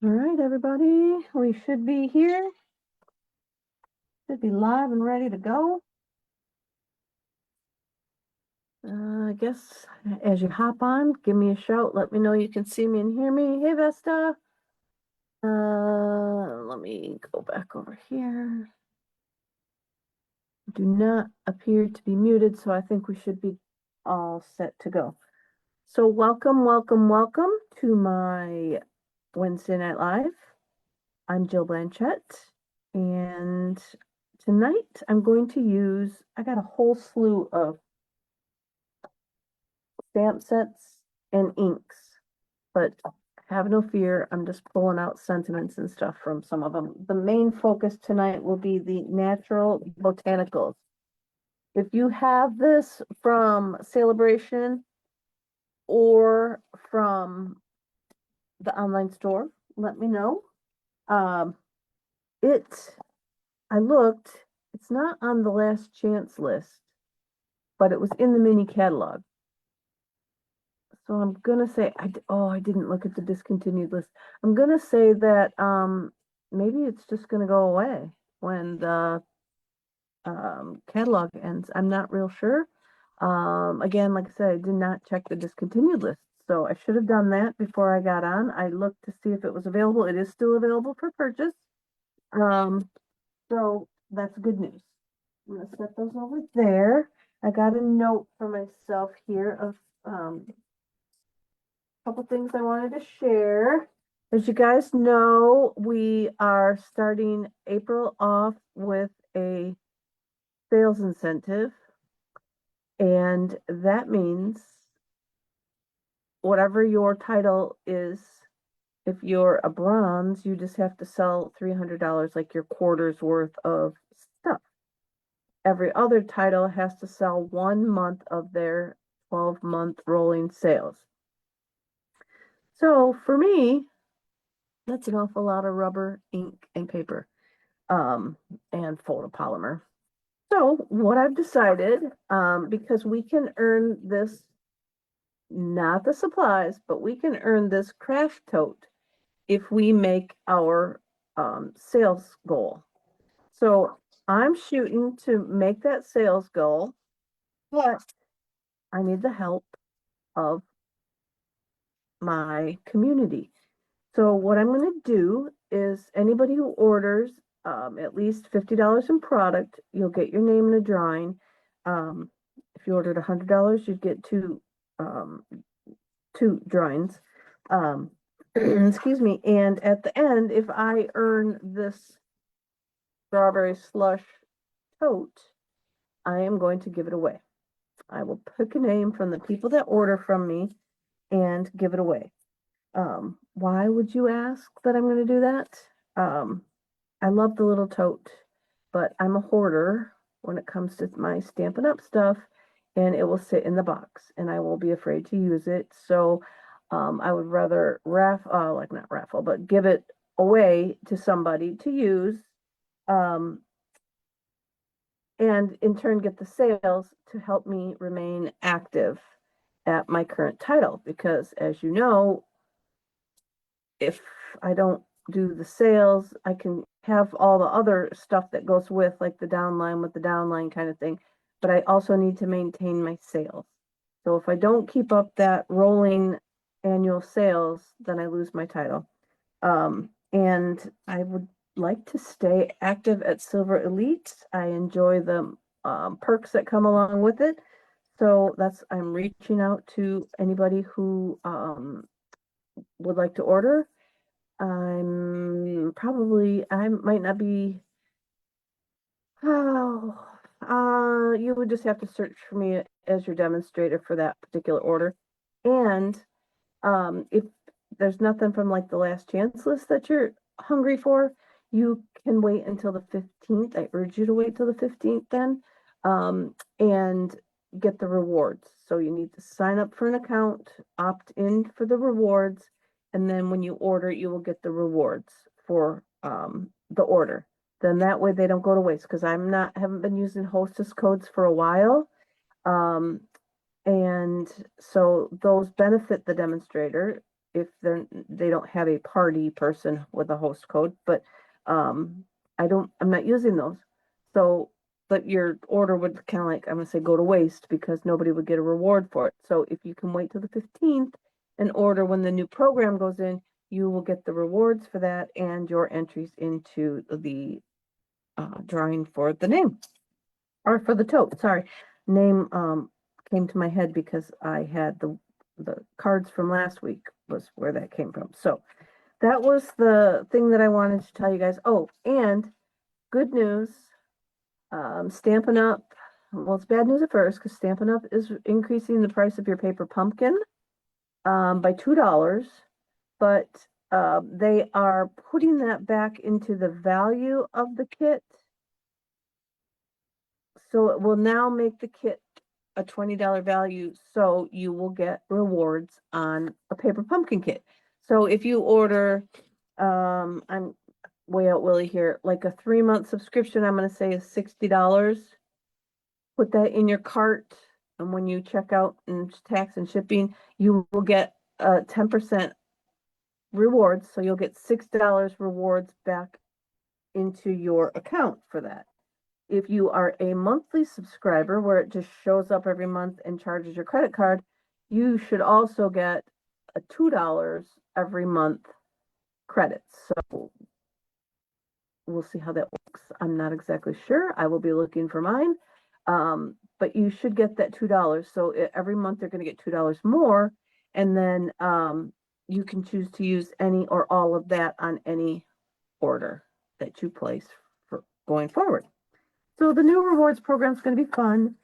All right, everybody, we should be here. Should be live and ready to go. I guess as you hop on, give me a shout. Let me know you can see me and hear me. Hey, Vesta. Let me go back over here. Do not appear to be muted, so I think we should be all set to go. So welcome, welcome, welcome to my Wednesday Night Live. I'm Jill Blanchette, and tonight I'm going to use, I got a whole slew of stamp sets and inks, but have no fear, I'm just pulling out sentiments and stuff from some of them. The main focus tonight will be the Natural Botanicals. If you have this from Celebration or from the online store, let me know. I looked, it's not on the last chance list, but it was in the mini catalog. So I'm gonna say, I didn't look at the discontinued list. I'm gonna say that maybe it's just gonna go away when the catalog ends. I'm not real sure. Again, like I said, I did not check the discontinued list, so I should have done that before I got on. I looked to see if it was available. It is still available for purchase. So that's good news. I'm gonna set those over there. I got a note for myself here of couple things I wanted to share. As you guys know, we are starting April off with a sales incentive, and that means whatever your title is, if you're a bronze, you just have to sell $300, like your quarter's worth of stuff. Every other title has to sell 1 month of their 12-month rolling sales. So for me, that's an awful lot of rubber, ink, and paper, and photopolymer. So what I've decided, because we can earn this, not the supplies, but we can earn this craft tote if we make our sales goal. So I'm shooting to make that sales goal, but I need the help of my community. So what I'm going to do is anybody who orders at least $50 in product, you'll get your name in a drawing. If you ordered $100, you'd get two drawings. Excuse me. And at the end, if I earn this strawberry slush tote, I am going to give it away. I will pick a name from the people that order from me and give it away. Why would you ask that I'm going to do that? I love the little tote, but I'm a hoarder when it comes to my Stampin' Up stuff, and it will sit in the box, and I will be afraid to use it. So I would rather not raffle, but give it away to somebody to use, and in turn get the sales to help me remain active at my current title. Because as you know, if I don't do the sales, I can have all the other stuff that goes with, like the downline with the downline kind of thing, but I also need to maintain my sales. So if I don't keep up that rolling annual sales, then I lose my title. And I would like to stay active at Silver Elite. I enjoy the perks that come along with it. So I'm reaching out to anybody who would like to order. I might not be, you would just have to search for me as your demonstrator for that particular order. And if there's nothing from like the last chance list that you're hungry for, you can wait until the 15th. I urge you to wait till the 15th then, and get the rewards. So you need to sign up for an account, opt in for the rewards, and then when you order, you will get the rewards for the order. Then that way they don't go to waste, because haven't been using hostess codes for a while. And so those benefit the demonstrator, if they don't have a party person with a host code, but I'm not using those. So, but your order would kind of like, I'm gonna say go to waste because nobody would get a reward for it. So if you can wait till the 15th and order when the new program goes in, you will get the rewards for that and your entries into the drawing for the name or for the tote. Sorry, name came to my head because I had the cards from last week was where that came from. So that was the thing that I wanted to tell you guys. Oh, and good news, Stampin' Up. Well, it's bad news at first because Stampin' Up is increasing the price of your paper pumpkin by $2, but they are putting that back into the value of the kit. So it will now make the kit a $20 value, so you will get rewards on a paper pumpkin kit. So if you order, I'm way out Willie here, like a 3-month subscription, I'm going to say is $60. Put that in your cart, and when you check out and tax and shipping, you will get 10% rewards. So you'll get $6 rewards back into your account for that. If you are a monthly subscriber where it just shows up every month and charges your credit card, you should also get a $2 every month credits. So we'll see how that works. I'm not exactly sure. I will be looking for mine. But you should get that $2. So every month they're going to get $2 more. And then you can choose to use any or all of that on any order that you place for going forward. So the new rewards program is going to be fun,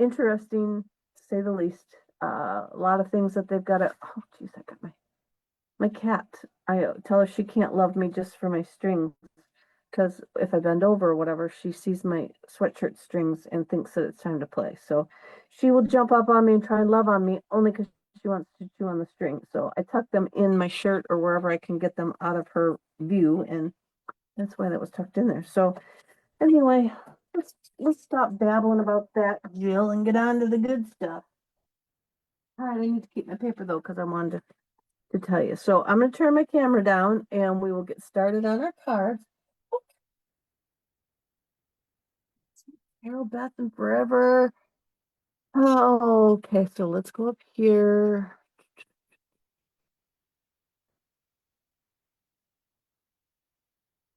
interesting, to say the least. A lot of things that they've got to. Oh, geez, I got my cat. I tell her she can't love me just for my strings, because if I bend over or whatever, she sees my sweatshirt strings and thinks that it's time to play. So she will jump up on me and try and love on me only because she wants to chew on the string. So I tuck them in my shirt or wherever I can get them out of her view, and that's why that was tucked in there. So anyway, let's stop babbling about that, Jill, and get on to the good stuff. All right, I need to keep my paper though because I wanted to tell you. So I'm going to turn my camera down and we will get started on our cards. Carol, Beth, and Forever. Oh, okay, so let's go up here.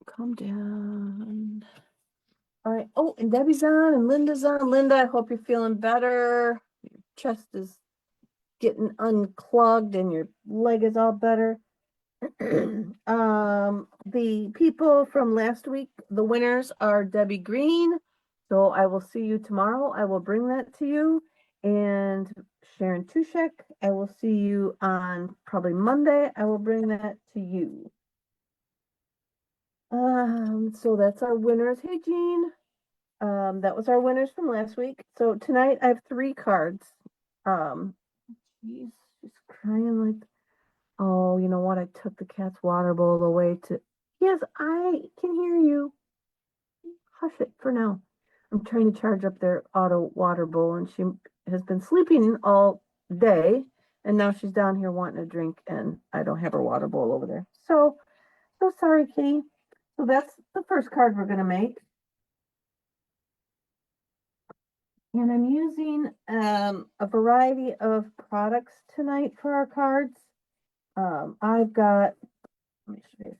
Calm down. All right. Oh, and Debbie's on and Linda's on. Linda, I hope you're feeling better. Your chest is getting unclogged and your leg is all better. The people from last week, the winners are Debbie Green. So I will see you tomorrow. I will bring that to you. And Sharon Tushek, I will see you on probably Monday. I will bring that to you. So that's our winners. Hey, Jean. That was our winners from last week. So tonight I have 3 cards. She's crying like, oh, you know what? I took the cat's water bowl away to. Yes, I can hear you. Hush it for now. I'm trying to charge up their auto water bowl, and she has been sleeping all day, and now she's down here wanting a drink, and I don't have her water bowl over there. So sorry, Kitty. So that's the first card we're gonna make. And I'm using a variety of products tonight for our cards. I've got, let me show you.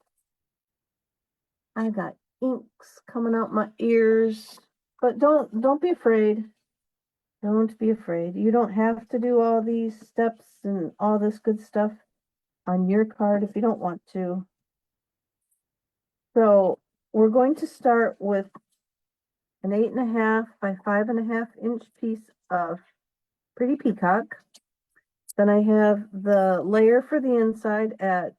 I've got inks coming out my ears, but don't be afraid. Don't be afraid. You don't have to do all these steps and all this good stuff on your card if you don't want to. So we're going to start with an 8.5 by 5.5 inch piece of Pretty Peacock. Then I have the layer for the inside at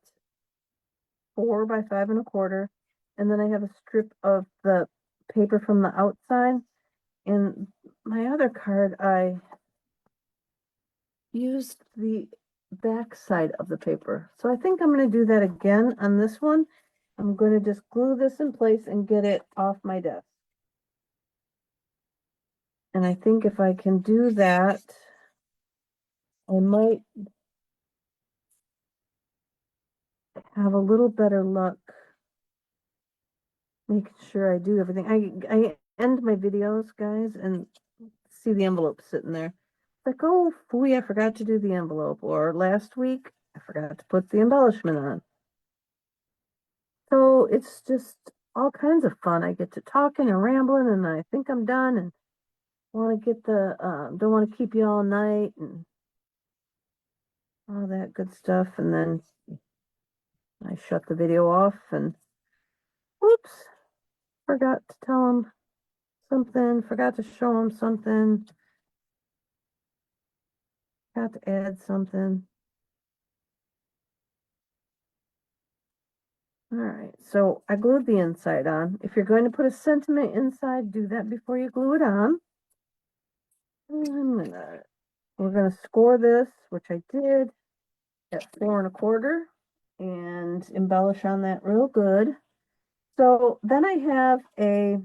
4 by 5.25. And then I have a strip of the paper from the outside. And my other card, I used the back side of the paper. So I think I'm going to do that again on this one. I'm going to just glue this in place and get it off my desk. And I think if I can do that, I might have a little better luck making sure I do everything. I end my videos, guys, and see the envelope sitting there. Like, oh, phooey, I forgot to do the envelope. Or last week, I forgot to put the embellishment on. So it's just all kinds of fun. I get to talking and rambling, and I think I'm done, and want to get the don't want to keep you all night and all that good stuff. And then I shut the video off, and whoops, forgot to tell them something, forgot to show them something, forgot to add something. All right, so I glued the inside on. If you're going to put a sentiment inside, do that before you glue it on. We're gonna score this, which I did at 4 1/4, and embellish on that real good. So then I have a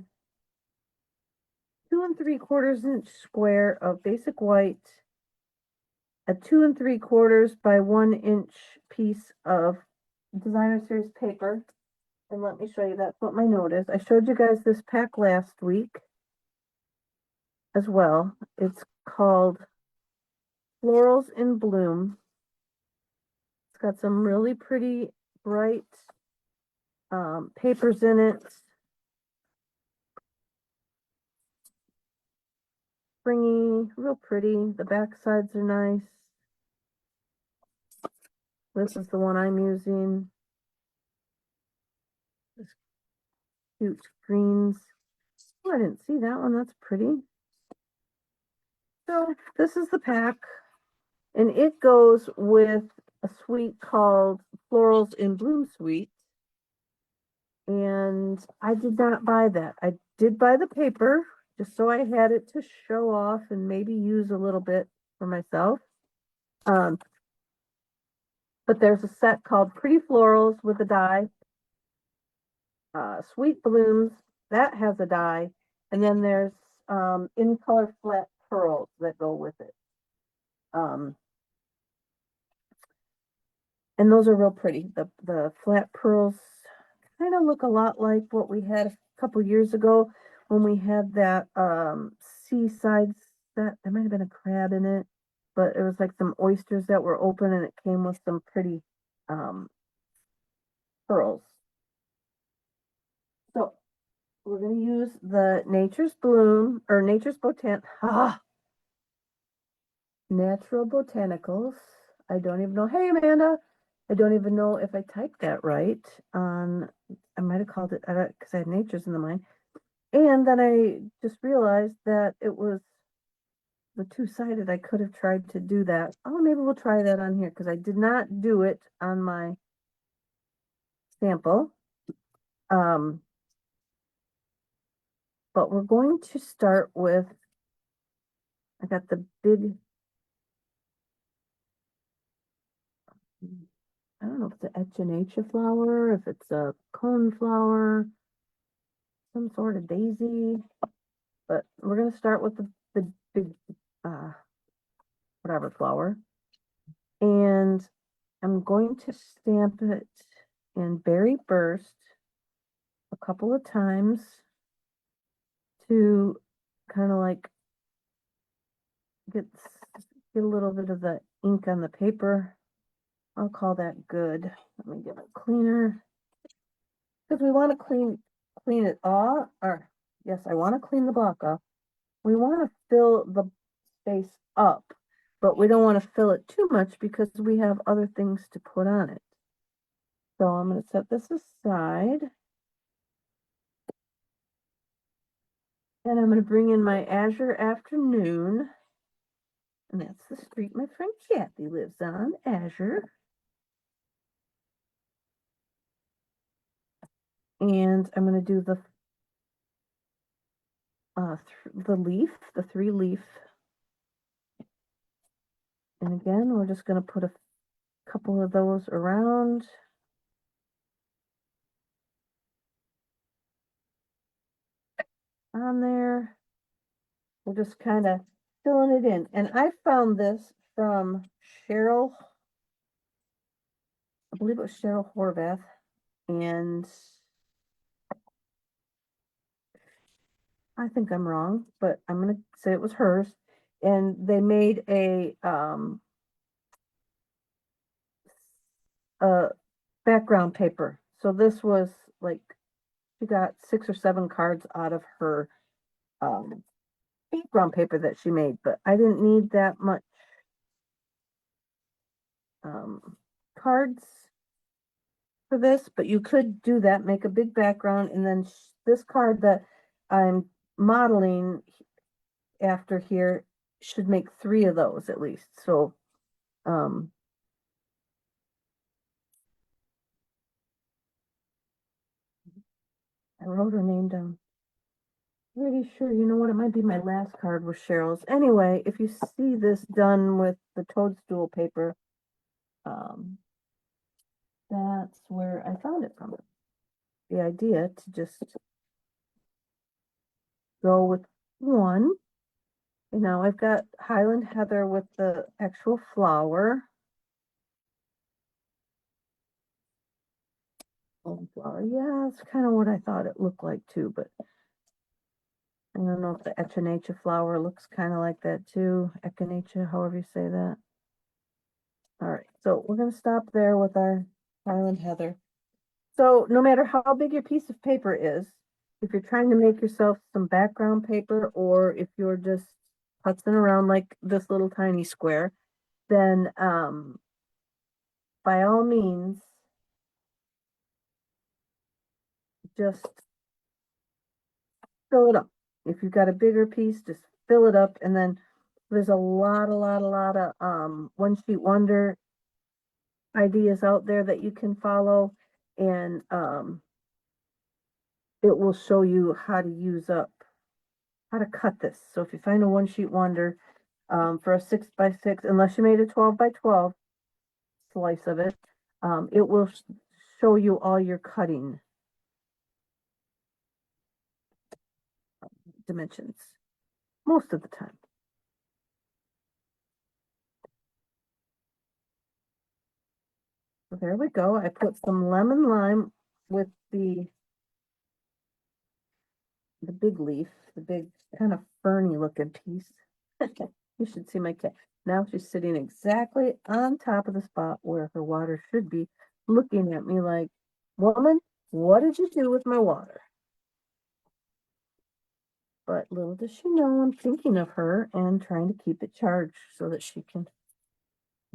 2 3/4 inch square of basic white, a 2 3/4 by 1 inch piece of designer series paper. And let me show you, that's what my note is. I showed you guys this pack last week as well. It's called Florals in Bloom. It's got some really pretty bright papers in it. Springy, real pretty. The back sides are nice. This is the one I'm using. This cute greens. Oh, I didn't see that one. That's pretty. So this is the pack, and it goes with a suite called Florals in Bloom Suite. And I did not buy that. I did buy the paper just so I had it to show off and maybe use a little bit for myself. But there's a set called Pretty Florals with a die. Sweet Blooms, that has a die. And then there's in color flat pearls that go with it. And those are real pretty. The flat pearls kind of look a lot like what we had a couple years ago when we had that seaside set. There might have been a crab in it, but it was like some oysters that were open, and it came with some pretty pearls. So we're going to use the Nature's Bloom or Nature's Natural Botanicals. I don't even know. Hey, Amanda. I don't even know if I typed that right. I might have called it because I had Nature's in the mind. And then I just realized that it was the two-sided. I could have tried to do that. Oh, maybe we'll try that on here because I did not do it on my sample. But we're going to start with, I got the big, I don't know if it's an echinacea flower, if it's a cone flower, some sort of daisy, but we're going to start with the big, whatever flower. And I'm going to stamp it in Berry Burst a couple of times to kind of like get a little bit of the ink on the paper. I'll call that good. Let me get a cleaner because we want to clean it off. Or yes, I want to clean the block off. We want to fill the space up, but we don't want to fill it too much because we have other things to put on it. So I'm going to set this aside. And I'm going to bring in my Azure Afternoon. And that's the street my friend Kathy lives on, Azure. And I'm going to do the leaf, the 3-leaf. And again, we're just going to put a couple of those around. On there. We're just kind of filling it in. And I found this from Cheryl I believe it was Cheryl Horvath, and I think I'm wrong, but I'm gonna say it was hers. And they made a background paper. So this was like she got 6 or 7 cards out of her um background paper that she made, but I didn't need that much um cards for this, but you could do that, make a big background, and then this card that I'm modeling after here should make 3 of those at least. So um I wrote her name down. Pretty sure, you know what, it might be my last card was Cheryl's. Anyway, if you see this done with the toadstool paper, um, that's where I found it from. The idea to just go with one. You know, I've got Highland Heather with the actual flower. Flower, yeah, it's kind of what I thought it looked like too, but I don't know if the echinacea flower looks kind of like that too. Echinacea, however you say that. All right, so we're gonna stop there with our Highland Heather. So no matter how big your piece of paper is, if you're trying to make yourself some background paper, or if you're just putzing around like this little tiny square, then by all means, just fill it up. If you've got a bigger piece, just fill it up, and then there's a lot of one sheet wonder ideas out there that you can follow, and it will show you how to use up how to cut this. So if you find a one sheet wonder for a 6x6, unless you made a 12x12 slice of it, it will show you all your cutting dimensions most of the time. So there we go. I put some lemon lime with the big leaf, the big kind of ferny looking piece. You should see my cat. Now she's sitting exactly on top of the spot where her water should be, looking at me like, woman, what did you do with my water? But little does she know I'm thinking of her and trying to keep it charged so that she can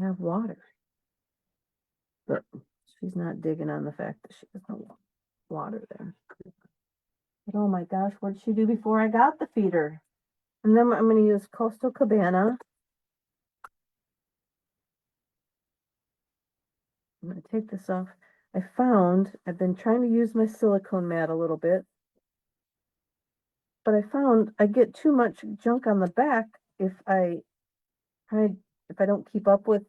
have water. But she's not digging on the fact that she has no water there. But oh my gosh, what did she do before I got the feeder? And then I'm going to use Coastal Cabana. I'm going to take this off. I've been trying to use my silicone mat a little bit, but I found I get too much junk on the back if I don't keep up with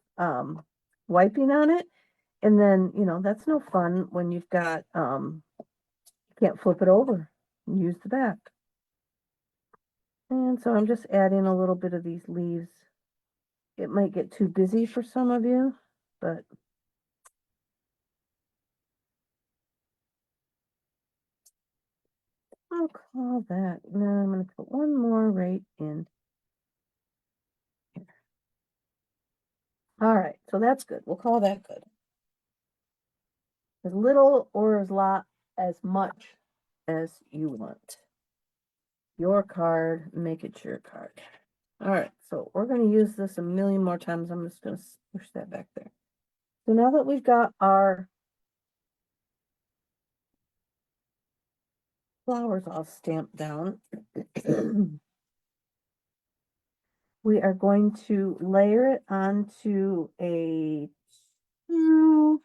wiping on it. And then, that's no fun when you've got you can't flip it over and use the back. And so I'm just adding a little bit of these leaves. It might get too busy for some of you, but I'll call that. Now I'm going to put one more right in here. All right, so that's good. We'll call that good. As little or as much as you want. Your card, make it your card. All right, so we're going to use this a million more times. I'm just going to push that back there. So now that we've got our flowers all stamped down, we are going to layer it onto a two,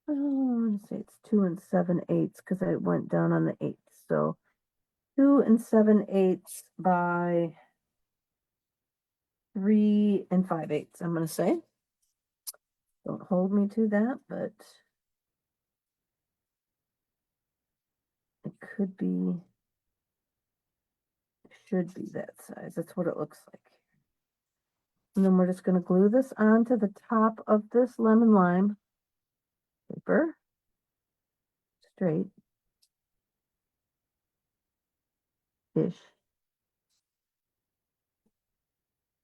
I want to say it's 2 7/8 because I went down on the 8th. So 2 7/8 by 3 5/8, I'm going to say. Don't hold me to that, but it should be that size. That's what it looks like. And then we're just going to glue this onto the top of this lemon lime. paper, straight-ish.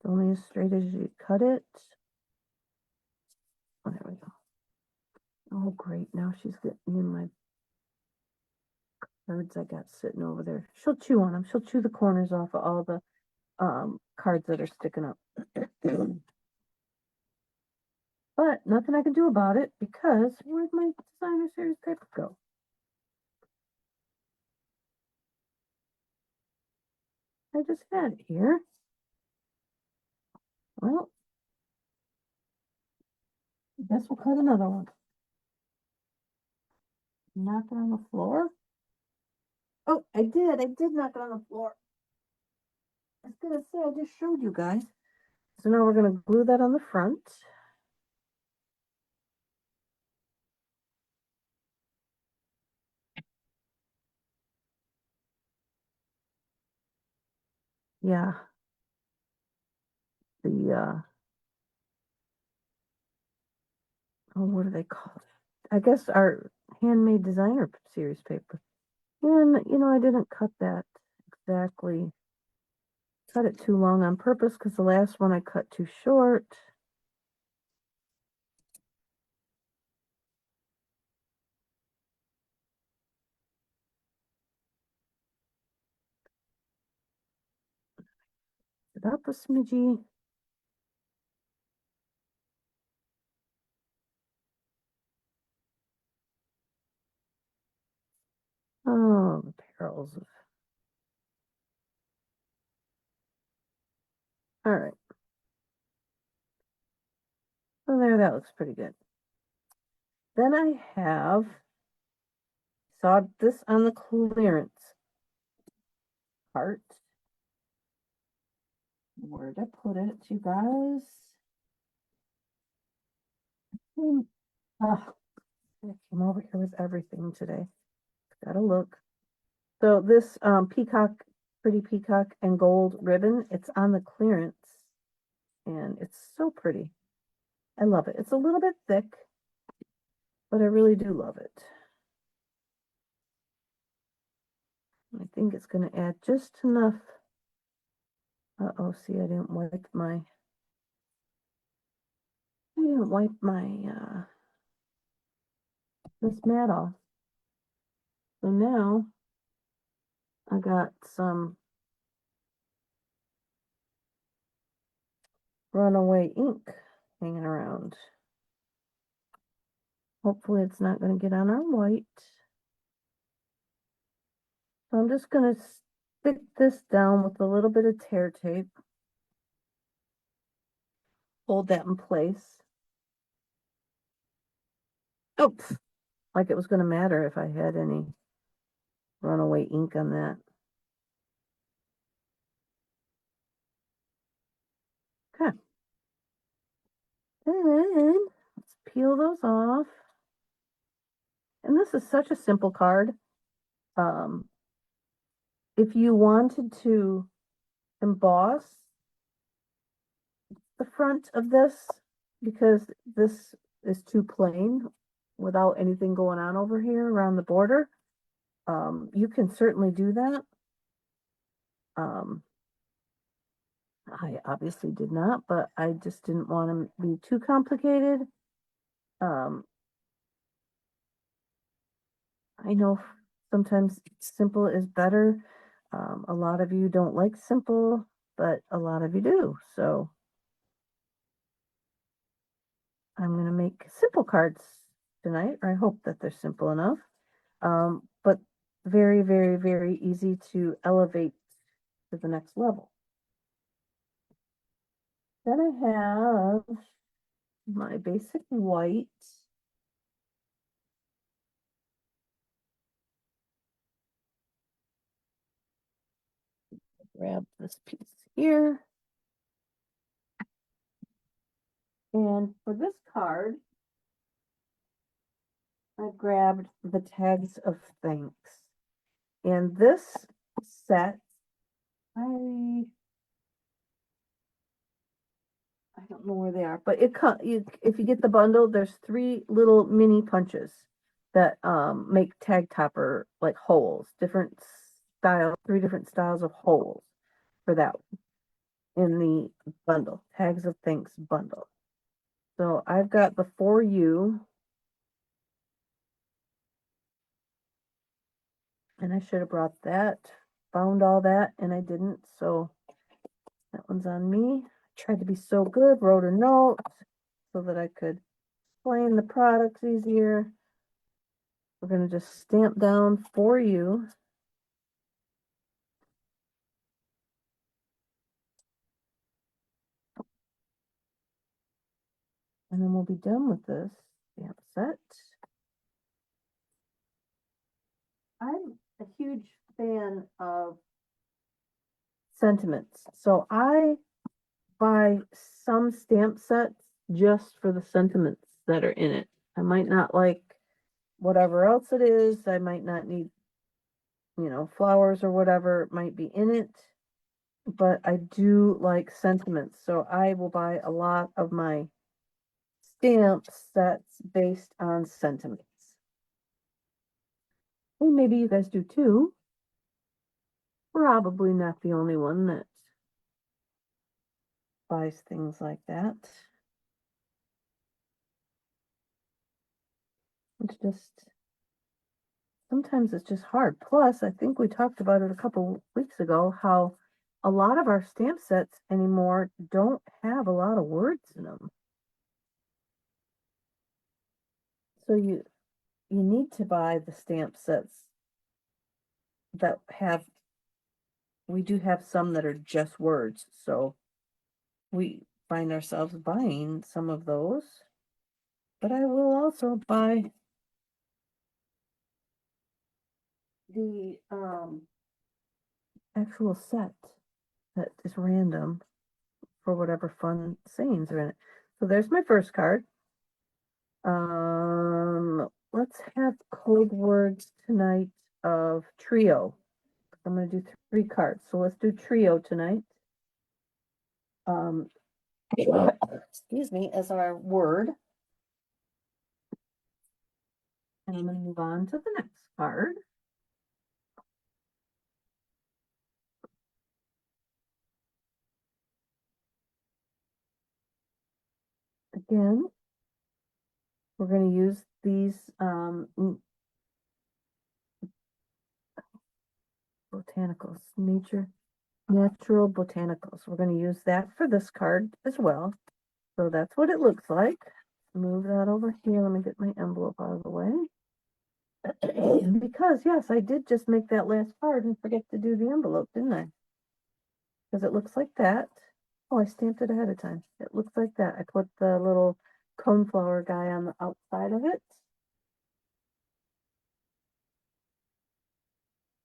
Only as straight as you cut it. Oh, there we go. Oh, great. Now she's getting in my cards I got sitting over there. She'll chew on them. She'll chew the corners off of all the cards that are sticking up. But nothing I can do about it because where'd my designer series paper go? I just had it here. Well, I guess we'll cut another one. Knock it on the floor. Oh, I did knock it on the floor. I was gonna say, I just showed you guys. So now we're gonna glue that on the front. Yeah. The oh, what do they call it? I guess our handmade designer series paper. And I didn't cut that exactly. Cut it too long on purpose because the last one I cut too short. It up a smidgy. Oh, the perils of. All right. So there, that looks pretty good. Then I saw this on the clearance part. Where did I put it, you guys? I came over here with everything today. Gotta look. So this pretty peacock and gold ribbon, it's on the clearance. And it's so pretty. I love it. It's a little bit thick, but I really do love it. I think it's going to add just enough. Uh-oh, see, I didn't wipe my this mat off. So now I got some runaway ink hanging around. Hopefully it's not going to get on our white. So I'm just going to stick this down with a little bit of tear tape. Hold that in place. Oh, like it was going to matter if I had any runaway ink on that. Okay. Then let's peel those off. And this is such a simple card. If you wanted to emboss the front of this, because this is too plain without anything going on over here around the border, you can certainly do that. I obviously did not, but I just didn't want to be too complicated. I know sometimes simple is better. A lot of you don't like simple, but a lot of you do. So I'm going to make simple cards tonight, or I hope that they're simple enough. But very, very, very easy to elevate to the next level. Then I have my basic white. Grab this piece here. And for this card, I grabbed the tags of thanks. And this set, I don't know where they are, but if you get the bundle, there's 3 little mini punches that make tag topper like holes, different style, 3 different styles of holes for that in the bundle, Tags of Thanks bundle. So I've got the For You, and I should have brought that, found all that, and I didn't, so that one's on me. Tried to be so good, wrote a note so that I could explain the products easier. We're going to just stamp down For You. And then we'll be done with this stamp set. I'm a huge fan of sentiments. So I buy some stamp sets just for the sentiments that are in it. I might not like whatever else it is. I might not need, flowers or whatever might be in it. But I do like sentiments. So I will buy a lot of my stamp sets based on sentiments. And maybe you guys do too. Probably not the only one that buys things like that. It's just, sometimes it's just hard. Plus, I think we talked about it a couple weeks ago, how a lot of our stamp sets anymore don't have a lot of words in them. So you need to buy the stamp sets that have, we do have some that are just words. So we find ourselves buying some of those. But I will also buy the actual set that is random for whatever fun sayings are in it. So there's my first card. Let's have code words tonight of trio. I'm going to do 3 cards. So let's do trio tonight. Excuse me, as our word. And I'm going to move on to the next card. Again, we're going to use these botanicals, natural botanicals. We're going to use that for this card as well. So that's what it looks like. Move that over here. Let me get my envelope out of the way. Because, yes, I did just make that last card and forget to do the envelope, didn't I? Because it looks like that. Oh, I stamped it ahead of time. It looks like that. I put the little coneflower guy on the outside of it.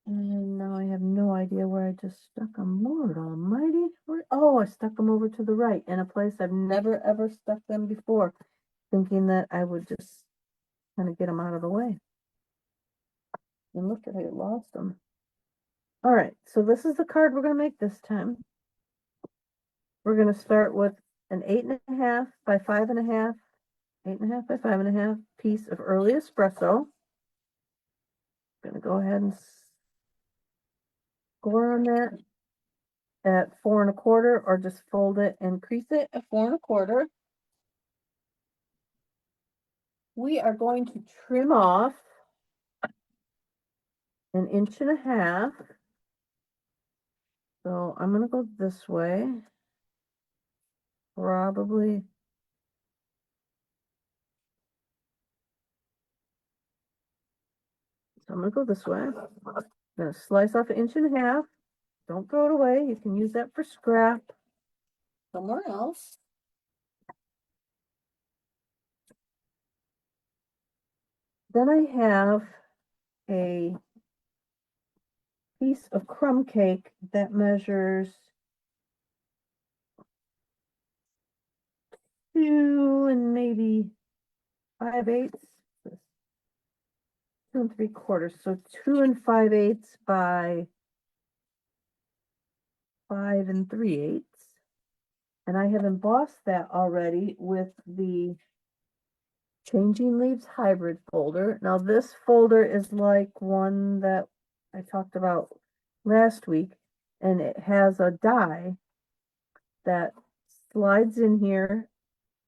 And now I have no idea where I just stuck them. Lord almighty. Oh, I stuck them over to the right in a place I've never, ever stuck them before, thinking that I would just kind of get them out of the way. And look at it, I lost them. All right, so this is the card we're going to make this time. We're going to start with an 8.5 by 5.5, 8.5 by 5.5 piece of early espresso. I'm going to go ahead and score on that at 4.25, or just fold it and crease it at 4.25. We are going to trim off 1.5 inches. So I'm going to go this way. Probably. So I'm going to go this way. I'm going to slice off 1.5 inches. Don't throw it away. You can use that for scrap somewhere else. Then I have a piece of crumb cake that measures 2 and maybe 5/8, 2 3/4. So 2 5/8 by 5 3/8. And I have embossed that already with the Changing Leaves Hybrid folder. Now this folder is like one that I talked about last week, and it has a die that slides in here,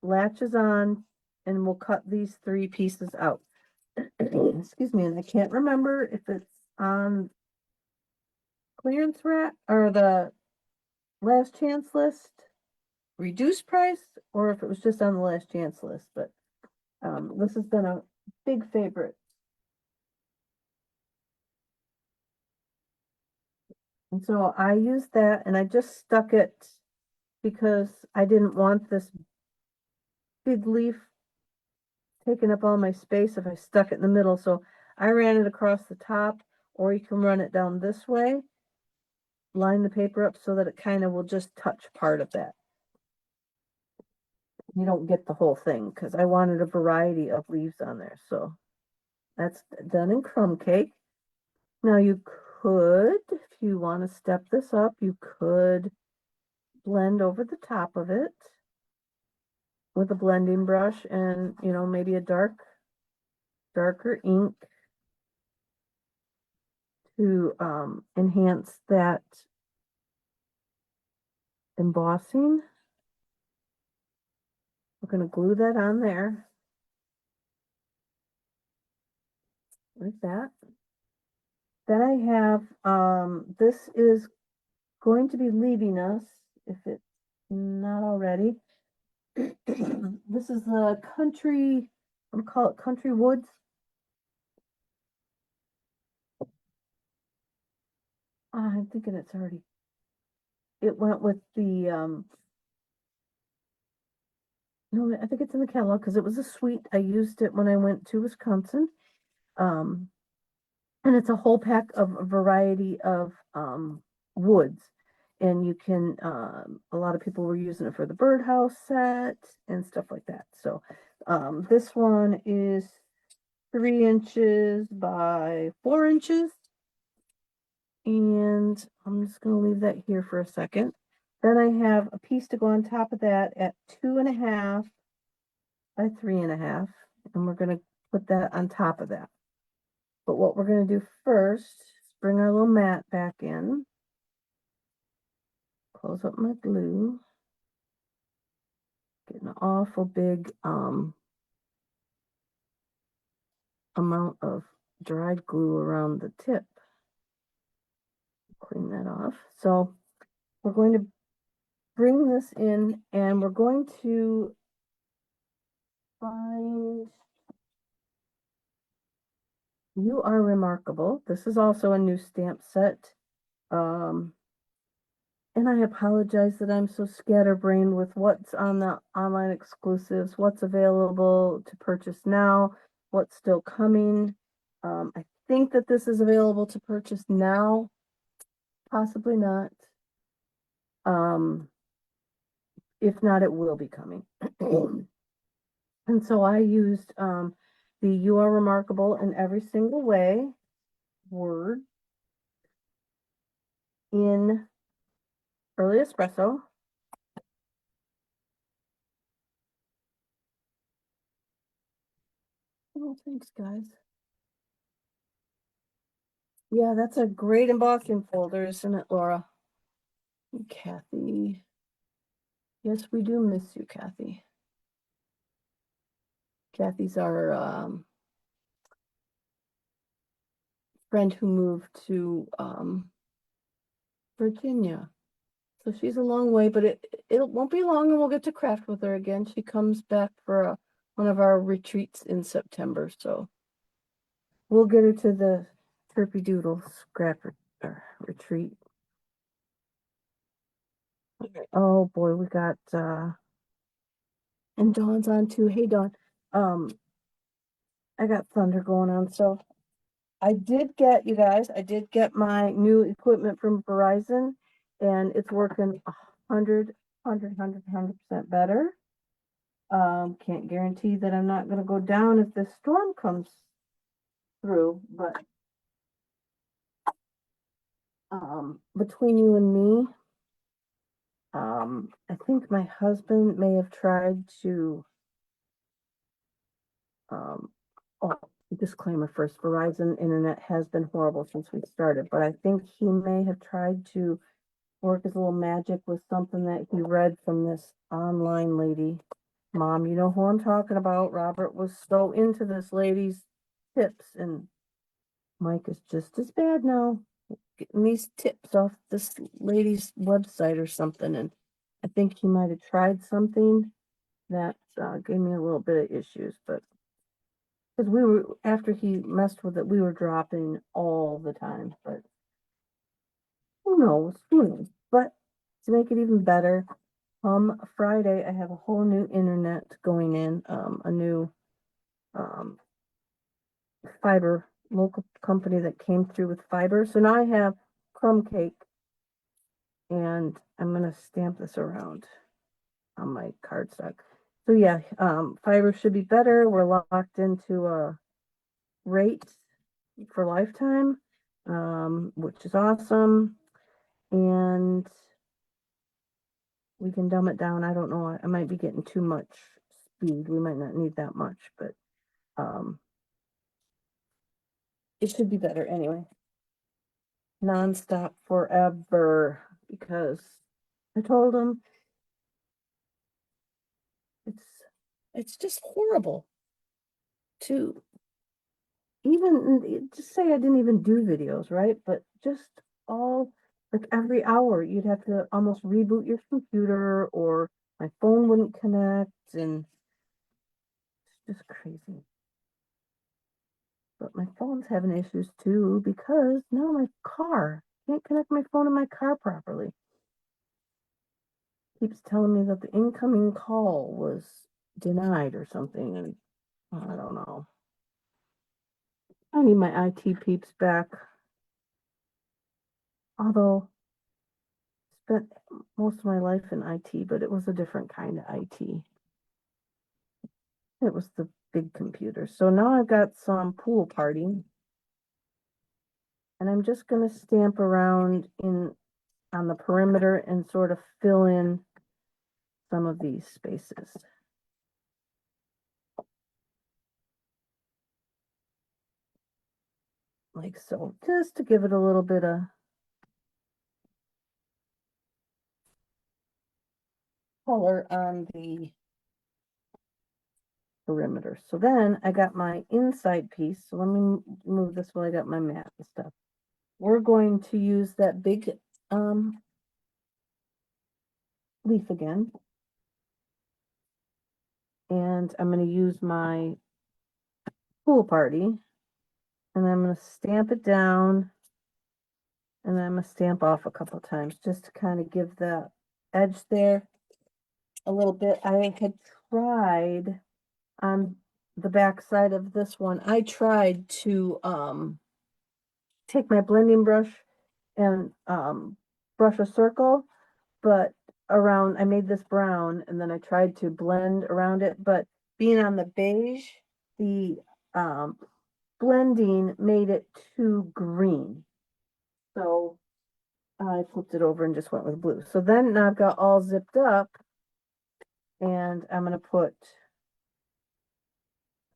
latches on, and will cut these 3 pieces out. Excuse me, and I can't remember if it's on clearance rack or the last chance list, reduced price, or if it was just on the last chance list, but this has been a big favorite. And so I used that and I just stuck it because I didn't want this big leaf taking up all my space if I stuck it in the middle. So I ran it across the top, or you can run it down this way, line the paper up so that it kind of will just touch part of that. You don't get the whole thing because I wanted a variety of leaves on there. So that's done in crumb cake. Now you could, if you want to step this up, you could blend over the top of it with a blending brush and, you know, maybe a darker ink to enhance that embossing. We're going to glue that on there like that. Then I have, this is going to be leaving us, if it's not already. This is the country, I'm gonna call it Country Woods. I'm thinking it's already, it went with the, no, I think it's in the catalog because it was a suite. I used it when I went to Wisconsin. Um, and it's a whole pack of a variety of woods. And you can, a lot of people were using it for the birdhouse set and stuff like that. So this one is 3 inches by 4 inches. And I'm just going to leave that here for a second. Then I have a piece to go on top of that at 2.5 by 3.5. And we're going to put that on top of that. But what we're going to do first is bring our little mat back in. Close up my glue. Get an awful big amount of dried glue around the tip. Clean that off. So we're going to bring this in and we're going to find You Are Remarkable. This is also a new stamp set. And I apologize that I'm so scatterbrained with what's on the online exclusives, what's available to purchase now, what's still coming. I think that this is available to purchase now, possibly not. If not, it will be coming. And so I used the You Are Remarkable in Every Single Way word in Early Espresso. Oh, thanks, guys. Yeah, that's a great embossing folder, isn't it, Laura? Kathy. Yes, we do miss you, Kathy. Kathy's our friend who moved to Virginia. So she's a long way, but it won't be long and we'll get to craft with her again. She comes back for one of our retreats in September. So we'll get her to the Chirpy Doodle scrap retreat. Oh boy, we got and Dawn's on too. Hey Dawn. I got thunder going on. So I did get, you guys, I did get my new equipment from Verizon and it's working 100% better. Can't guarantee that I'm not going to go down if this storm comes through, but between you and me, I think my husband may have tried to, um, oh, disclaimer first, Verizon internet has been horrible since we started, but I think he may have tried to work his little magic with something that he read from this online lady. Mom, you know who I'm talking about. Robert was so into this lady's tips, and Mike is just as bad now, getting these tips off this lady's website or something. And I think he might have tried something that gave me a little bit of issues, but because we were, after he messed with it, we were dropping all the time. But who knows? Who knows? But to make it even better, Friday I have a whole new internet going in, a new um fiber local company that came through with fiber. So now I have crumb cake, and I'm gonna stamp this around on my cardstock. So yeah, fiber should be better. We're locked into a rate for lifetime, which is awesome. And we can dumb it down. I don't know. I might be getting too much speed. We might not need that much, but um, it should be better anyway. Nonstop forever, because I told him it's it's just horrible to even just say I didn't even do videos, right? But just all, like, every hour you'd have to almost reboot your computer, or my phone wouldn't connect, and it's just crazy. But my phone's having issues too, because now my car can't connect my phone in my car properly. Keeps telling me that the incoming call was denied or something, and I don't know. I need my IT peeps back. Although I spent most of my life in IT, but it was a different kind of IT. It was the big computer. So now I've got some pool party, and I'm just going to stamp around in on the perimeter and sort of fill in some of these spaces. Like so, just to give it a little bit of color on the perimeter. So then I got my inside piece. So let me move this while I got my mat and stuff. We're going to use that big leaf again. And I'm going to use my pool party, and I'm going to stamp it down, and I'm going to stamp off a couple of times just to kind of give the edge there a little bit. I had tried on the back side of this one, I tried to take my blending brush and brush a circle, but around, I made this brown, and then I tried to blend around it, but being on the beige, the um blending made it too green. So I flipped it over and just went with blue. So then now I've got all zipped up, and I'm going to put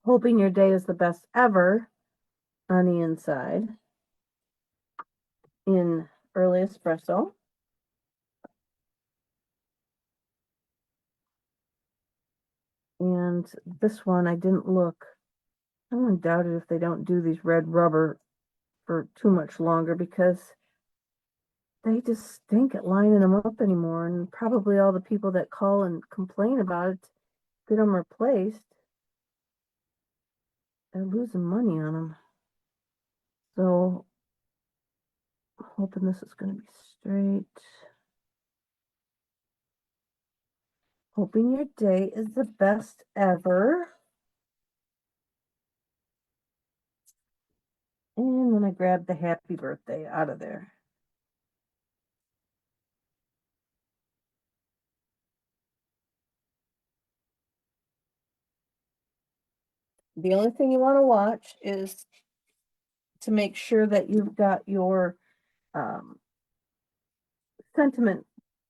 "Hoping Your Day is the Best Ever" on the inside in early espresso. And this one, I didn't look. I wouldn't doubt it if they don't do these red rubber for too much longer, because they just stink at lining them up anymore. And probably all the people that call and complain about it, get them replaced, they're losing money on them. So hoping this is going to be straight. Hoping your day is the best ever. And then I grabbed the happy birthday out of there. The only thing you want to watch is to make sure that you've got your sentiment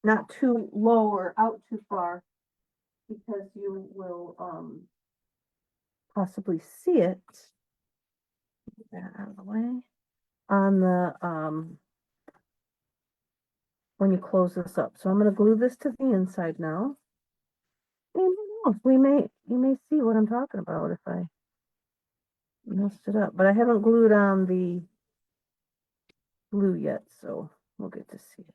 not too low or out too far, because you will possibly see it. Get that out of the way. On the when you close this up. So I'm going to glue this to the inside now. And who knows, you may see what I'm talking about if I messed it up. But I haven't glued on the glue yet, so we'll get to see it.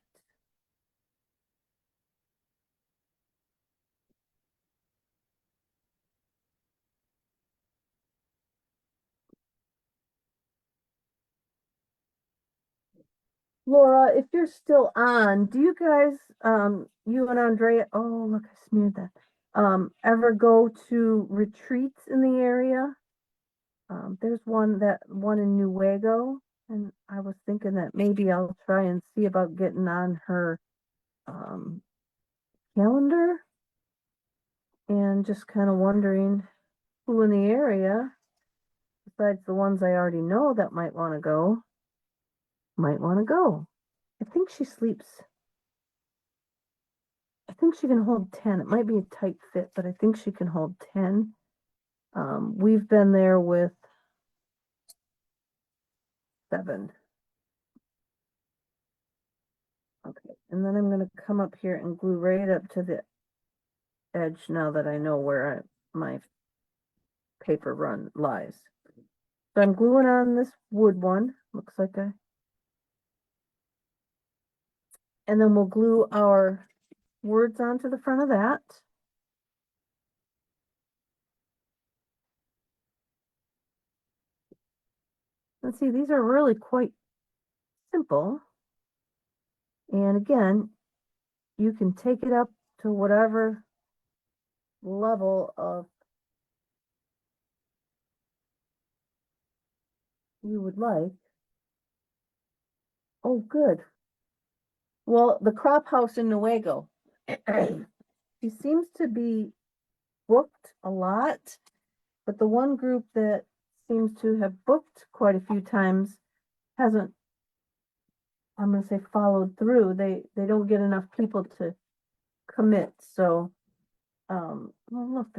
Laura, if you're still on, do you guys, you and Andrea, oh, look, I smeared that. Ever go to retreats in the area? There's one in Newego, and I was thinking that maybe I'll try and see about getting on her calendar, and just kind of wondering who in the area, besides the ones I already know that might want to go. I think she sleeps. I think she can hold 10. It might be a tight fit, but I think she can hold 10. We've been there with 7. Okay, and then I'm going to come up here and glue right up to the edge now that I know where my paper run lies. So I'm gluing on this wood one. Looks like and then we'll glue our words onto the front of that. And see, these are really quite simple. And again, you can take it up to whatever level of you would like. Oh, good. Well, the crop house in Newego, she seems to be booked a lot, but the one group that seems to have booked quite a few times hasn't, I'm going to say, followed through. They don't get enough people to commit. So, well, look,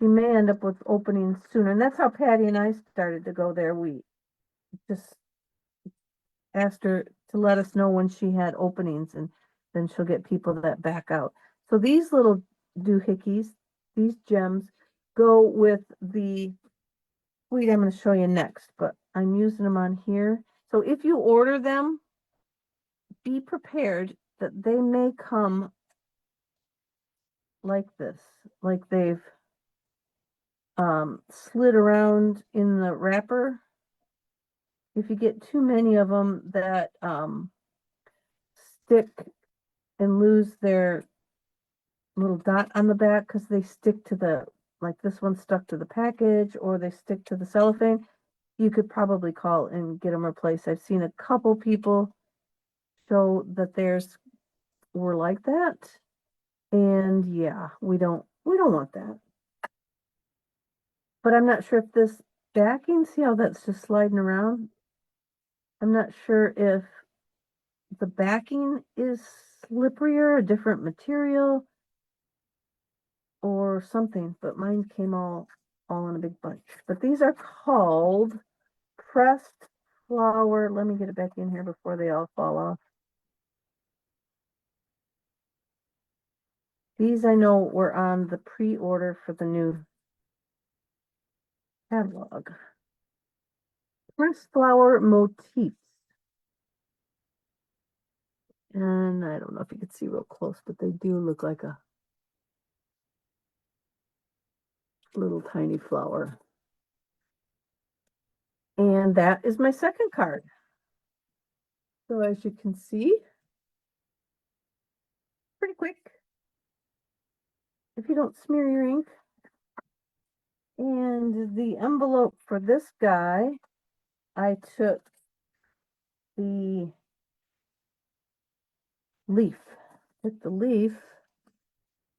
we may end up with openings sooner. And that's how Patty and I started to go there. We just asked her to let us know when she had openings, and then she'll get people that back out. So these little doohickeys, these gems, go with the suite I'm going to show you next, but I'm using them on here. So if you order them, be prepared that they may come like this, like they've slid around in the wrapper. If you get too many of them that stick and lose their little dot on the back because they stick to the, like this one stuck to the package, or they stick to the cellophane, you could probably call and get them replaced. I've seen a couple people show that theirs were like that. And yeah, we don't want that. But I'm not sure if this backing, see how that's just sliding around? I'm not sure if the backing is slipperier, a different material, or something, but mine came all in a big bunch. But these are called Pressed Flower. Let me get it back in here before they all fall off. These I know were on the pre-order for the new catalog. Pressed Flower Motifs. And I don't know if you can see real close, but they do look like a little tiny flower. And that is my second card. So as you can see, pretty quick, if you don't smear your ink. And the envelope for this guy, I took the leaf. Took the leaf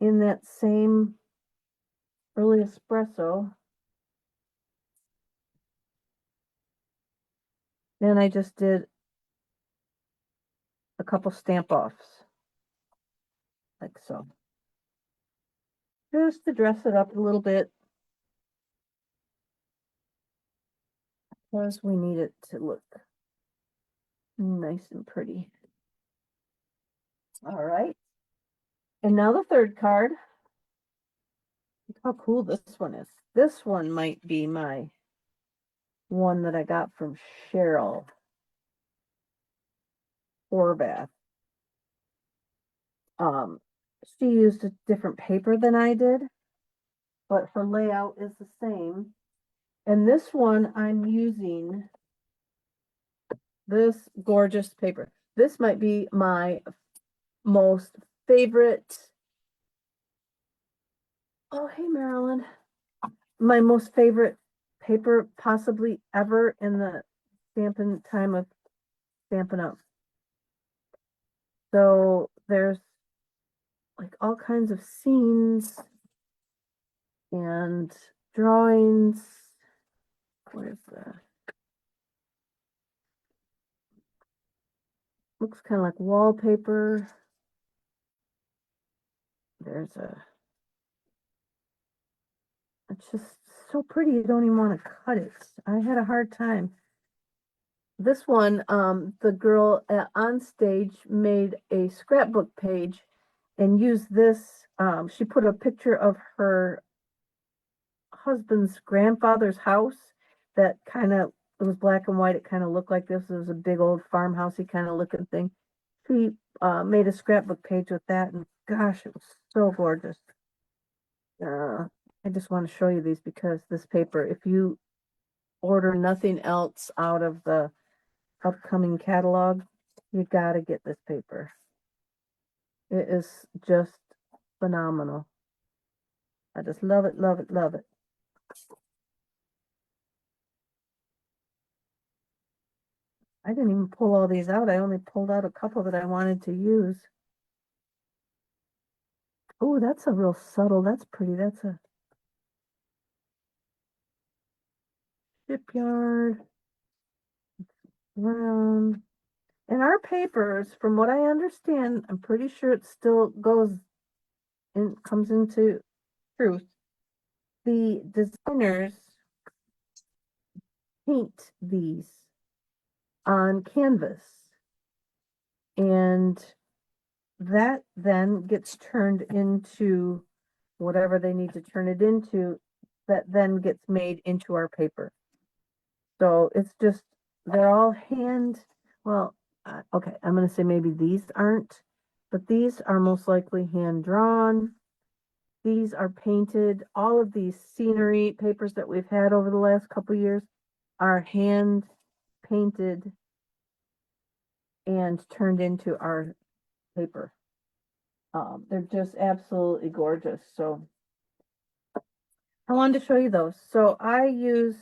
in that same early espresso. Then I just did a couple stamp offs, like so. Just to dress it up a little bit, because we need it to look nice and pretty. All right. And now the third card. Look how cool this one is. This one might be my one that I got from Cheryl Horvath. She used a different paper than I did, but her layout is the same. And this one I'm using this gorgeous paper. This might be my most favorite. Oh, hey, Marilyn. My most favorite paper possibly ever in the Stampin' time of Stampin' Up. So there's like all kinds of scenes and drawings. Where's the, looks kind of like wallpaper. There's it's just so pretty. You don't even want to cut it. I had a hard time. This one, the girl on stage made a scrapbook page and used this. She put a picture of her husband's grandfather's house that kind of, it was black and white. It kind of looked like this. It was a big old farmhousey kind of looking thing. She made a scrapbook page with that, and gosh, it was so gorgeous. I just want to show you these because this paper, if you order nothing else out of the upcoming catalog, you got to get this paper. It is just phenomenal. I just love it, love it, love it. I didn't even pull all these out. I only pulled out a couple that I wanted to use. Oh, that's a real subtle. That's pretty. That's a shipyard. Brown. And our papers, from what I understand, I'm pretty sure it still goes and comes into truth. The designers paint these on canvas, and that then gets turned into whatever they need to turn it into, that then gets made into our paper. So it's just, they're all hand, well, okay, I'm going to say maybe these aren't, but these are most likely hand drawn. These are painted. All of these scenery papers that we've had over the last couple years are hand painted and turned into our paper. They're just absolutely gorgeous. So I wanted to show you those. So I used,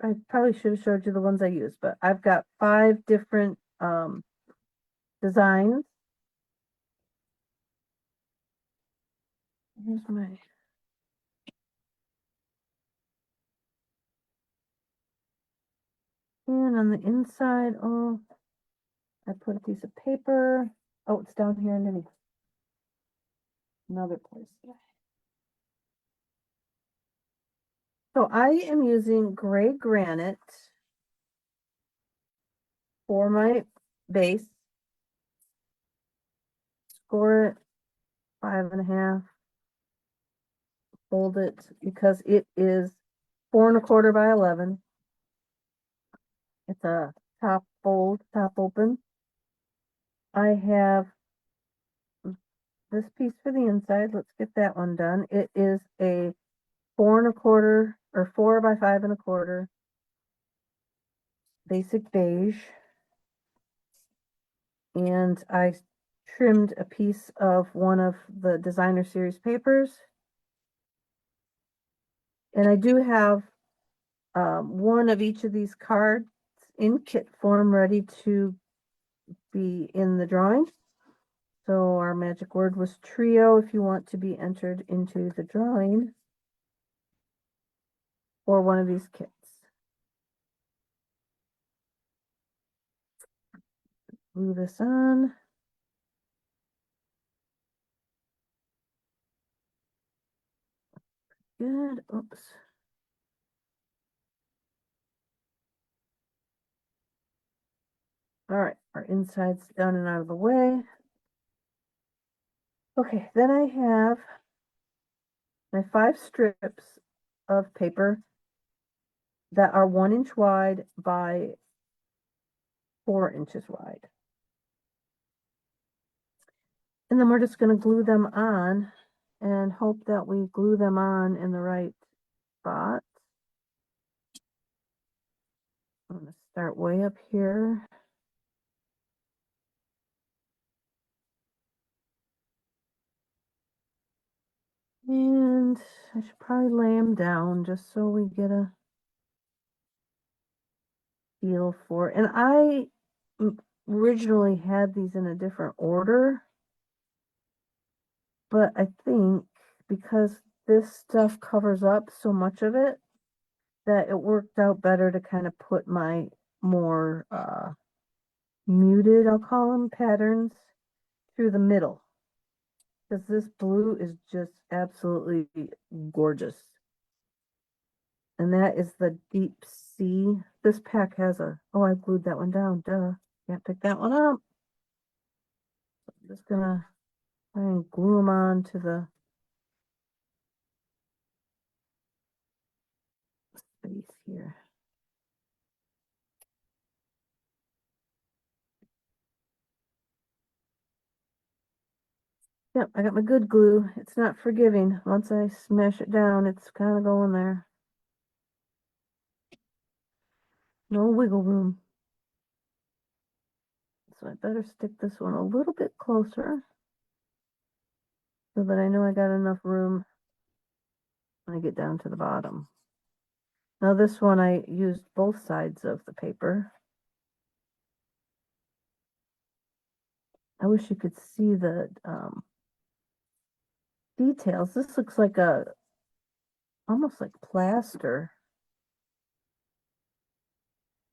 I probably should have showed you the ones I used, but I've got 5 different designs. Here's my, and on the inside, oh, I put a piece of paper. Oh, it's down here underneath. Another place. So I am using gray granite for my base. Score it 5.5. Fold it because it is 4 1/4 by 11. It's a top fold, top open. I have this piece for the inside. Let's get that one done. It is a 4 1/4 or 4 by 5 1/4 basic beige. And I trimmed a piece of one of the designer series papers. And I do have one of each of these cards in kit form ready to be in the drawing. So our magic word was trio if you want to be entered into the drawing for one of these kits. Glue this on. good. Oops. All right, our inside's done and out of the way. Okay, then I have my 5 strips of paper that are 1 inch wide by 4 inches wide. And then we're just going to glue them on and hope that we glue them on in the right spot. I'm going to start way up here. And I should probably lay them down just so we get a feel for it. And I originally had these in a different order, but I think because this stuff covers up so much of it, that it worked out better to kind of put my more muted, I'll call them, patterns through the middle. Because this blue is just absolutely gorgeous. And that is the deep sea. This pack has a, oh, I glued that one down, duh. Can't pick that one up. I'm just gonna try and glue them on to the space here. Yep, I got my good glue. It's not forgiving. Once I smash it down, it's kind of going there. No wiggle room. So I better stick this one a little bit closer so that I know I got enough room when I get down to the bottom. Now this one I used both sides of the paper. I wish you could see the details. This looks like almost like plaster.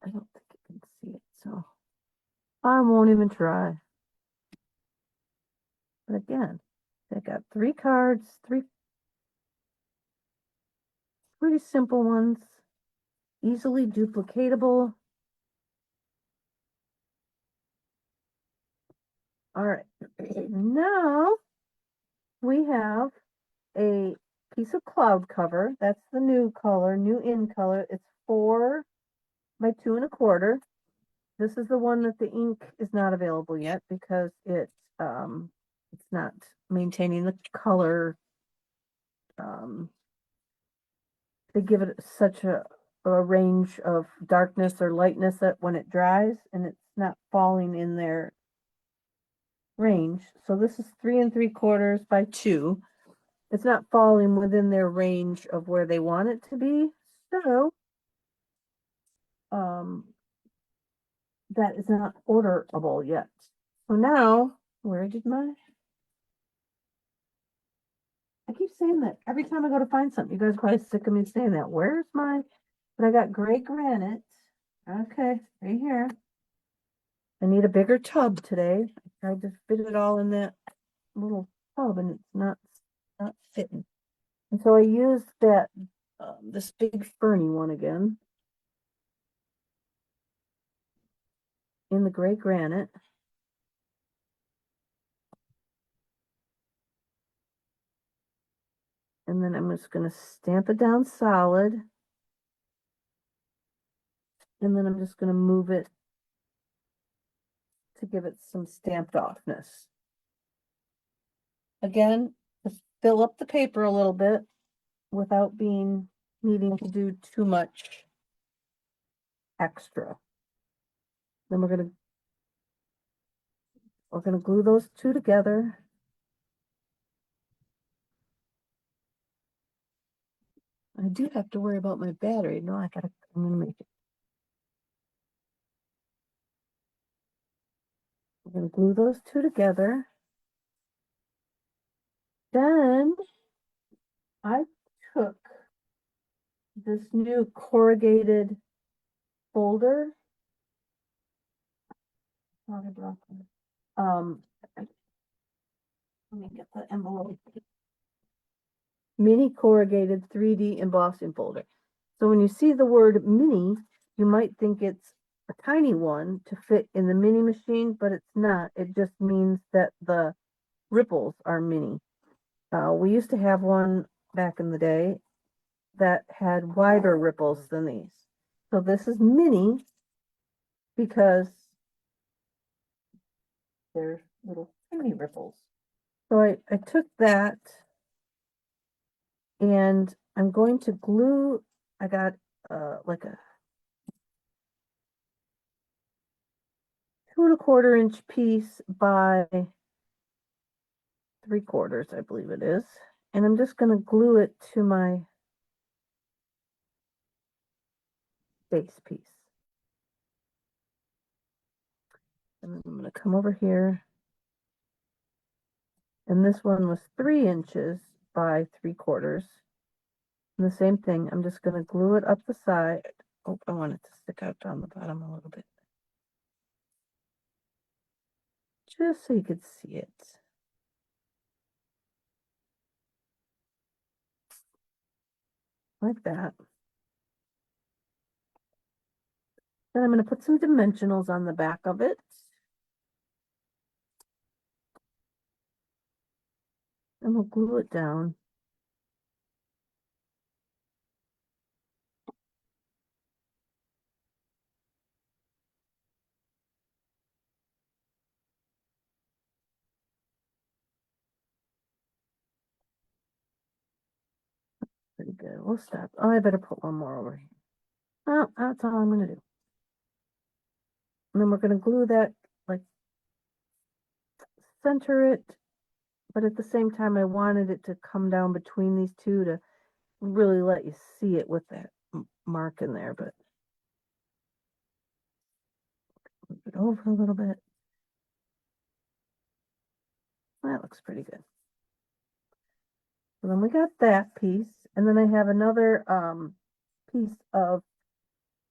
I don't think you can see it, so I won't even try. But again, I got 3 cards, 3 pretty simple ones, easily duplicatable. All right, now we have a piece of cloud cover. That's the new color, new in color. It's 4 by 2 1/4. This is the one that the ink is not available yet because it's not maintaining the color. They give it such a range of darkness or lightness that when it dries and it's not falling in their range. So this is 3 3/4 by 2. It's not falling within their range of where they want it to be. So that is not orderable yet. So now, where did my, I keep saying that every time I go to find something. You guys are probably sick of me saying that. Where's my, but I got gray granite. Okay, right here. I need a bigger tub today. I tried to fit it all in that little tub and it's not fitting. And so I used that this big ferny one again in the gray granite. And then I'm just going to stamp it down solid. And then I'm just going to move it to give it some stamped offness. Again, just fill up the paper a little bit without needing to do too much extra. Then we're gonna glue those 2 together. I do have to worry about my battery. No, I'm gonna make it. We're gonna glue those 2 together. Then I took this new corrugated folder. Oh, I brought them. Let me get the envelope. mini corrugated 3D embossing folder. So when you see the word mini, you might think it's a tiny one to fit in the mini machine, but it's not. It just means that the ripples are mini. We used to have one back in the day that had wider ripples than these. So this is mini because they're little tiny ripples. So I took that and I'm going to glue. I got like a 2¼ inch piece by 3/4, I believe it is. And I'm just going to glue it to my base piece. And then I'm going to come over here. And this one was 3 inches by 3/4. And the same thing, I'm just going to glue it up the side. Oh, I want it to stick out down the bottom a little bit. Just so you could see it. Like that. Then I'm going to put some dimensionals on the back of it. And we'll glue it down. Pretty good. We'll stop. Oh, I better put one more over here. Oh, that's all I'm going to do. And then we're going to glue that, like, center it. But at the same time, I wanted it to come down between these two to really let you see it with that mark in there. But move it over a little bit. That looks pretty good. So then we got that piece. And then I have another piece of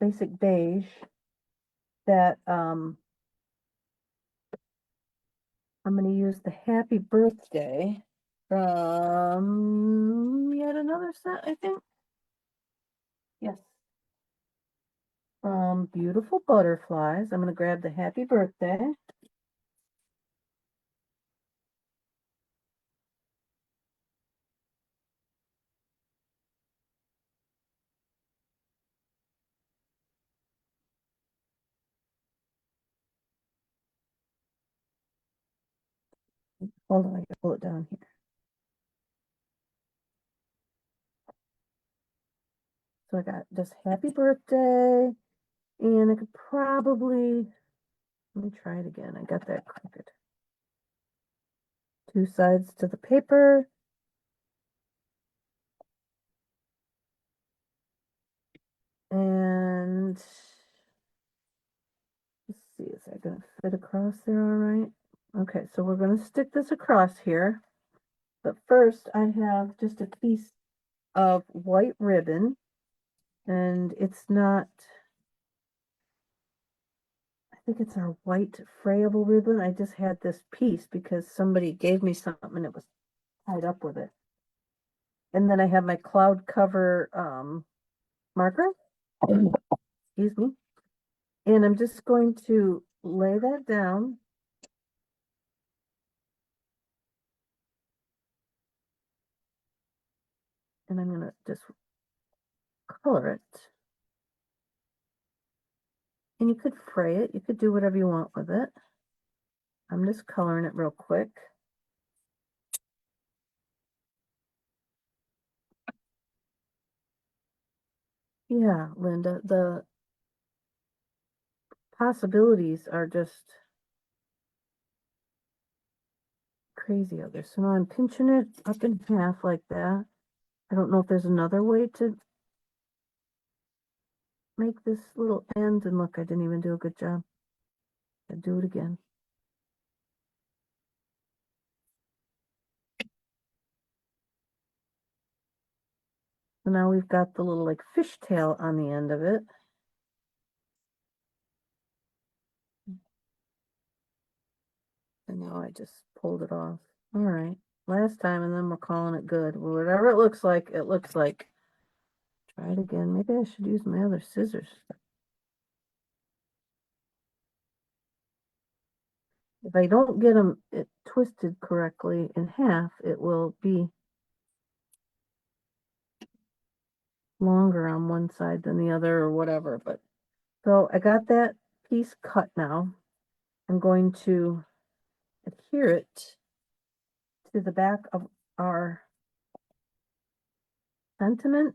basic beige that I'm going to use the happy birthday from yet another set, I think. Yes. From Beautiful Butterflies. I'm going to grab the happy birthday. Hold on, I gotta pull it down here. So I got just happy birthday, and I could probably, let me try it again. I got that crooked. Two sides to the paper. And let's see, is that gonna fit across there all right? Okay, so we're gonna stick this across here. But first I have just a piece of white ribbon, and it's not, I think it's our white frayable ribbon. I just had this piece because somebody gave me something and it was tied up with it. And then I have my cloud cover marker. Excuse me. And I'm just going to lay that down. And I'm going to just color it. And you could fray it. You could do whatever you want with it. I'm just coloring it real quick. Yeah, Linda, the possibilities are just crazy out there. So now I'm pinching it up in half like that. I don't know if there's another way to make this little end. And look, I didn't even do a good job. I'll do it again. So now we've got the little like fishtail on the end of it. And now I just pulled it off. All right. last time, and then we're calling it good. Well, whatever it looks like, it looks like. Try it again. Maybe I should use my other scissors. If I don't get them twisted correctly in half, it will be longer on one side than the other or whatever. But so I got that piece cut now. I'm going to adhere it to the back of our sentiment.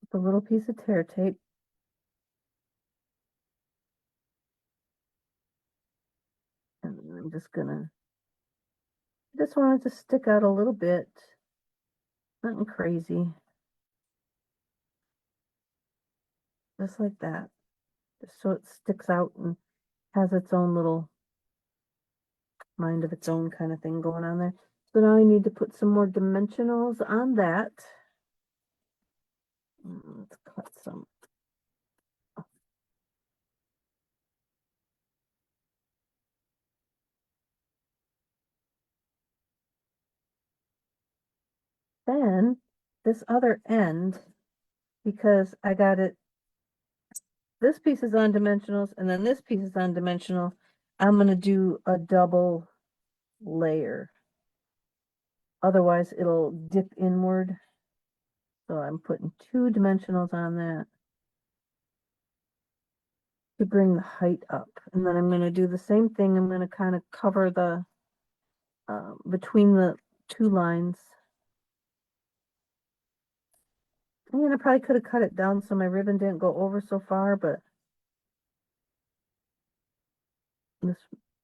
With a little piece of tear tape. And I'm just gonna, I just want it to stick out a little bit. Nothing crazy. Just like that. Just so it sticks out and has its own little mind of its own kind of thing going on there. So now I need to put some more dimensionals on that. Let's cut some. Then this other end, because I got it, this piece is on dimensionals and then this piece is on dimensional, I'm going to do a double layer. Otherwise it'll dip inward. So I'm putting 2 dimensionals on that to bring the height up. And then I'm going to do the same thing. I'm going to kind of cover the, between the 2 lines. And I probably could have cut it down so my ribbon didn't go over so far, but this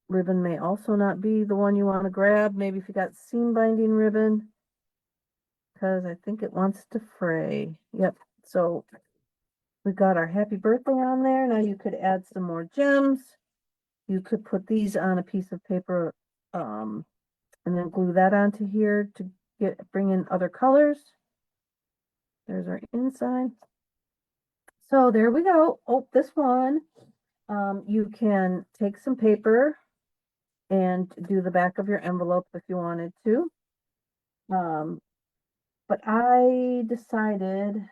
ribbon may also not be the one you want to grab. Maybe if you got seam binding ribbon, because I think it wants to fray. Yep. So we got our happy birthday on there. Now you could add some more gems. You could put these on a piece of paper, and then glue that onto here to bring in other colors. There's our inside. So there we go. Oh, this one, you can take some paper and do the back of your envelope if you wanted to. But I decided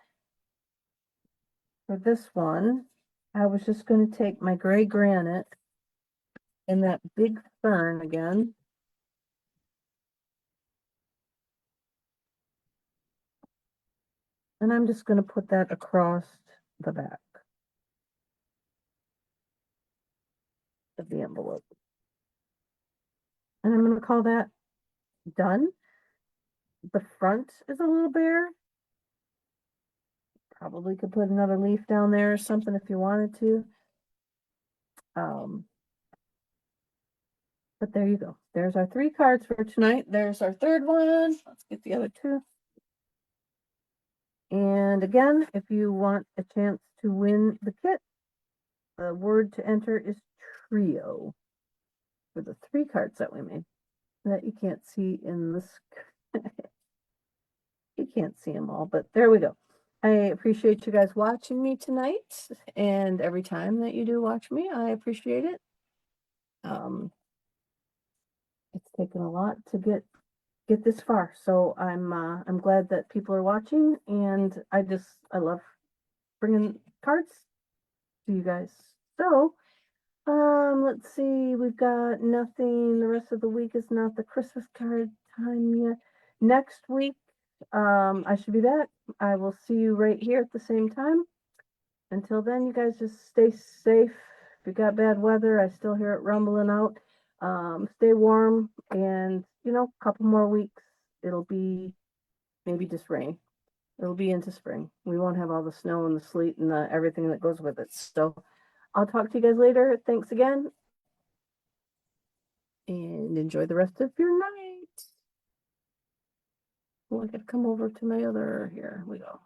for this one, I was just going to take my gray granite and that big fern again. And I'm just going to put that across the back of the envelope. And I'm going to call that done. The front is a little bare. Probably could put another leaf down there or something if you wanted to. But there you go. There's our 3 cards for tonight. There's our 3rd one. Let's get the other 2. And again, if you want a chance to win the kit, the word to enter is trio for the 3 cards that we made that you can't see in this. You can't see them all, but there we go. I appreciate you guys watching me tonight, and every time that you do watch me, I appreciate it. It's taken a lot to get this far, so I'm glad that people are watching, and I love bringing cards to you guys. So let's see, we've got nothing. The rest of the week is not the Christmas card time yet. Next week, I should be back. I will see you right here at the same time. Until then, you guys just stay safe. If you got bad weather, I still hear it rumbling out. Stay warm, and a couple more weeks, it'll be maybe just rain. It'll be into spring. We won't have all the snow and the sleet and everything that goes with it. So I'll talk to you guys later. Thanks again, and enjoy the rest of your night. Oh, I gotta come over to my other, here we go.